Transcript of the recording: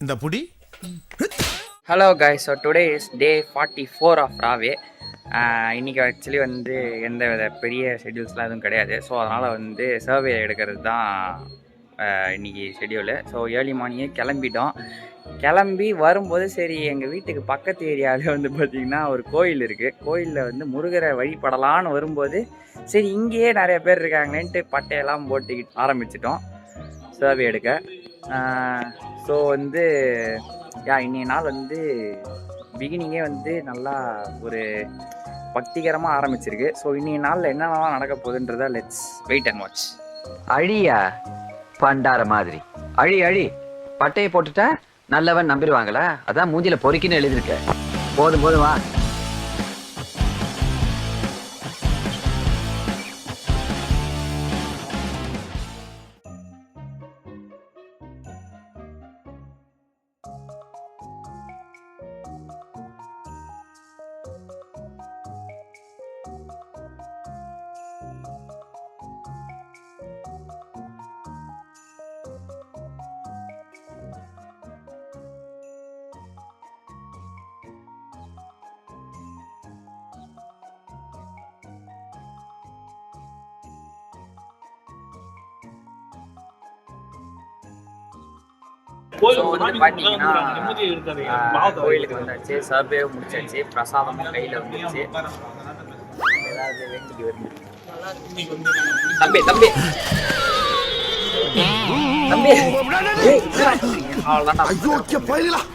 இந்த புடி. Hello guys, so today is day 44 of ராவே. இன்றைக்கி ஆக்சுவலி வந்து எந்த வித பெரிய ஷெட்யூல்ஸ்லாம் எதுவும் கிடையாது. ஸோ அதனால் வந்து சர்வே எடுக்கிறது தான் இன்றைக்கி ஷெட்யூலு. ஸோ ஏர்லி மார்னிங்கே கிளம்பிட்டோம். கிளம்பி வரும்போது சரி எங்கள் வீட்டுக்கு பக்கத்து ஏரியாவில் வந்து பார்த்திங்கன்னா ஒரு கோயில் இருக்குது. கோயிலில் வந்து முருகரை வழிபடலான்னு வரும்போது சரி இங்கேயே நிறைய பேர் இருக்காங்களேன்ட்டு பட்டையெல்லாம் போட்டுக்கிட்டு ஆரம்பிச்சிட்டோம் சர்வே எடுக்க. ஸோ வந்து இன்னைய நாள் வந்து பிகினிங்கே வந்து நல்லா ஒரு பக்திகரமாக ஆரம்பிச்சிருக்கு. ஸோ இன்னைய நாளில் என்னென்னலாம் நடக்க போகுதுன்றத லெட்ஸ் வெயிட் அண்ட் வாட்ச். அழியா பண்டார மாதிரி அழி அழி பட்டையை போட்டுட்டா நல்லவன் நம்பிடுவாங்களா? அதான் மூஞ்சில பொறுக்கின்னு எழுதிருக்க. போதும் போதும் வா. ஸோ வந்து பார்த்தீங்கன்னா கோயிலுக்கு வந்தாச்சு, சர்வே முடிச்சாச்சு, பிரசாதமும் கையில் வந்துச்சு. ஏதாவது வேண்டிக்கு வருது தம்பி தம்பி தம்பி அவ்வளோதான்.